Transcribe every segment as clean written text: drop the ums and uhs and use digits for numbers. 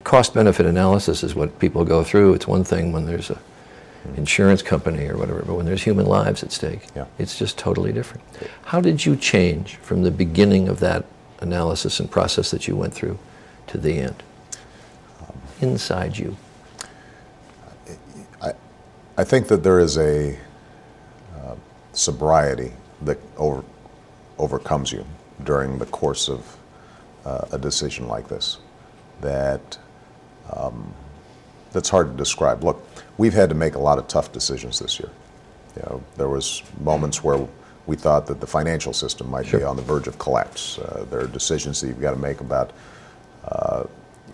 cost-benefit analysis is what people go through. It's one thing when there's a insurance company or whatever, but when there's human lives at stake, it's just totally different. How did you change from the beginning of that analysis and process that you went through to the end? Inside you. I think that there is a sobriety that overcomes you during the course of a decision like this that's hard to describe. Look, we've had to make a lot of tough decisions this year. You know, there was moments where we thought that the financial system might be on the verge of collapse. There are decisions that you've got to make about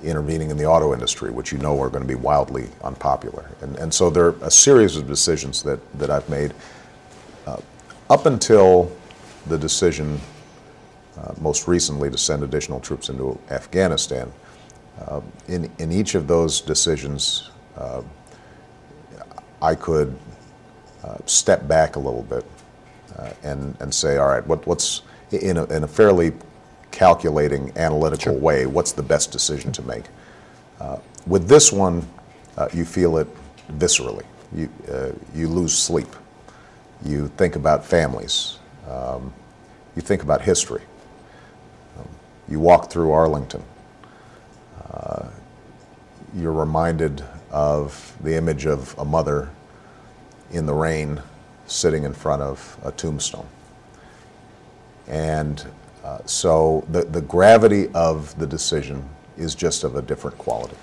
intervening in the auto industry, which you know are going to be wildly unpopular. And so there are a series of decisions that I've made up until the decision most recently to send additional troops into Afghanistan. In each of those decisions, I could step back a little bit and say, all right, what's in a fairly calculating, analytical way, what's the best decision to make? With this one, you feel it viscerally. You lose sleep. You think about families. You think about history. You walk through Arlington. You're reminded of the image of a mother in the rain sitting in front of a tombstone. And so the gravity of the decision is just of a different quality.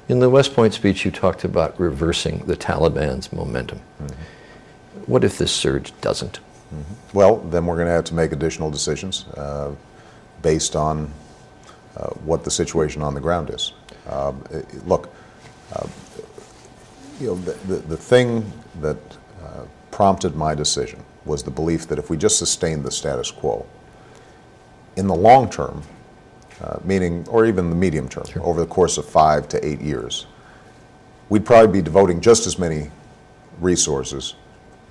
In the West Point speech, you talked about reversing the Taliban's momentum. What if this surge doesn't? Well, then we're going to have to make additional decisions based on what the situation on the ground is. Look, you know, the thing that prompted my decision was the belief that if we just sustained the status quo, in the long term, meaning, or even the medium term, over the course of 5 to 8 years, we'd probably be devoting just as many resources,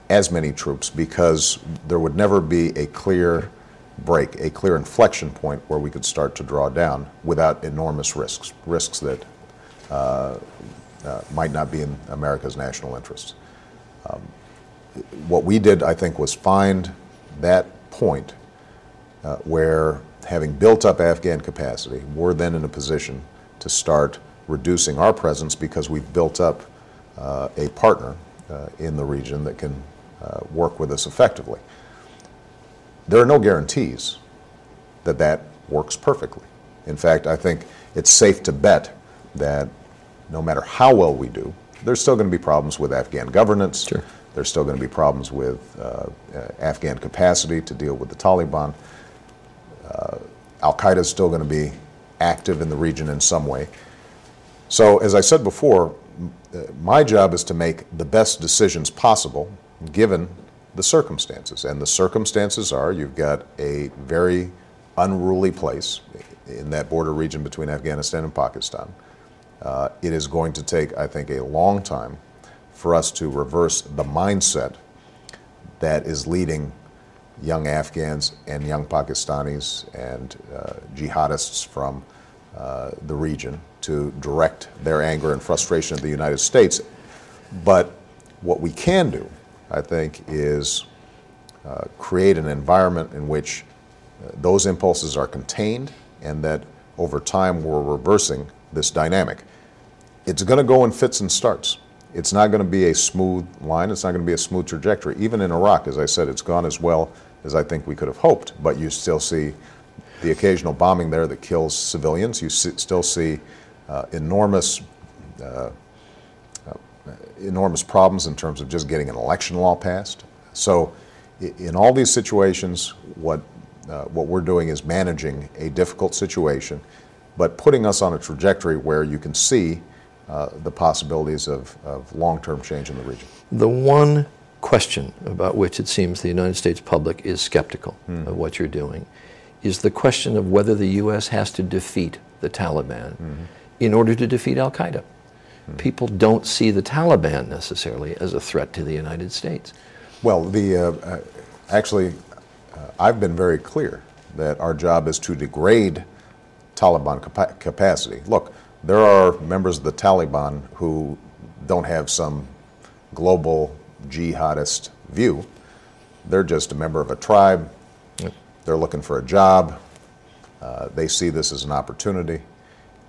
as many troops, because there would never be a clear break, a clear inflection point where we could start to draw down without enormous risks that might not be in America's national interest. What we did, I think, was find that point where, having built up Afghan capacity, we're then in a position to start reducing our presence because we've built up a partner in the region that can work with us effectively. There are no guarantees that that works perfectly. In fact, I think it's safe to bet that no matter how well we do, there's still going to be problems with Afghan governance. There's still going to be problems with Afghan capacity to deal with the Taliban. Al-Qaeda is still going to be active in the region in some way. So, as I said before, my job is to make the best decisions possible given the circumstances. And the circumstances are, you've got a very unruly place in that border region between Afghanistan and Pakistan. It is going to take, I think, a long time for us to reverse the mindset that is leading young Afghans and young Pakistanis and jihadists from the region to direct their anger and frustration at the United States. But what we can do, I think, is create an environment in which those impulses are contained and that over time we're reversing this dynamic. It's going to go in fits and starts. It's not going to be a smooth line. It's not going to be a smooth trajectory. Even in Iraq, as I said, it's gone as well as I think we could have hoped, but you still see the occasional bombing there that kills civilians. You still see enormous problems in terms of just getting an election law passed. So in all these situations, what we're doing is managing a difficult situation, but putting us on a trajectory where you can see the possibilities of long-term change in the region. The one question about which it seems the United States public is skeptical of what you're doing is the question of whether the U.S. has to defeat the Taliban in order to defeat Al-Qaeda. People don't see the Taliban necessarily as a threat to the United States. Well, actually, I've been very clear that our job is to degrade Taliban capacity. Look, there are members of the Taliban who don't have some global jihadist view. They're just a member of a tribe. Yep. They're looking for a job. They see this as an opportunity.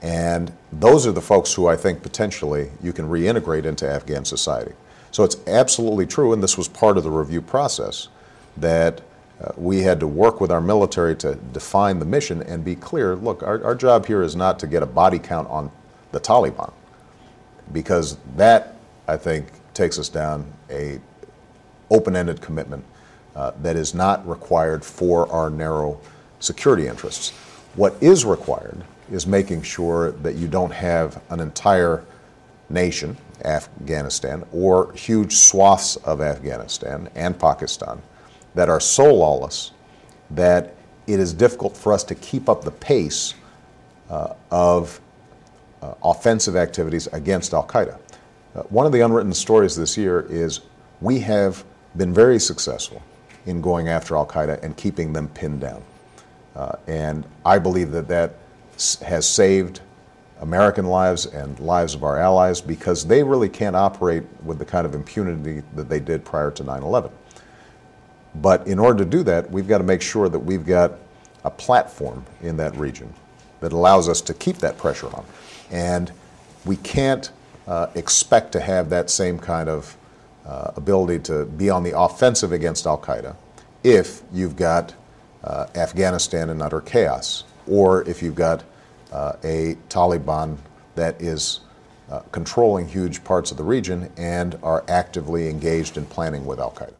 And those are the folks who I think potentially you can reintegrate into Afghan society. So it's absolutely true, and this was part of the review process, that we had to work with our military to define the mission and be clear, look, our job here is not to get a body count on the Taliban, because that, I think, takes us down a open-ended commitment that is not required for our narrow security interests. What is required is making sure that you don't have an entire nation, Afghanistan, or huge swaths of Afghanistan and Pakistan that are so lawless that it is difficult for us to keep up the pace of offensive activities against Al-Qaeda. One of the unwritten stories this year is we have been very successful in going after Al-Qaeda and keeping them pinned down. And I believe that that has saved American lives and lives of our allies, because they really can't operate with the kind of impunity that they did prior to 9/11. But in order to do that, we've got to make sure that we've got a platform in that region that allows us to keep that pressure on. And we can't expect to have that same kind of ability to be on the offensive against Al-Qaeda if you've got Afghanistan in utter chaos, or if you've got a Taliban that is controlling huge parts of the region and are actively engaged in planning with Al-Qaeda.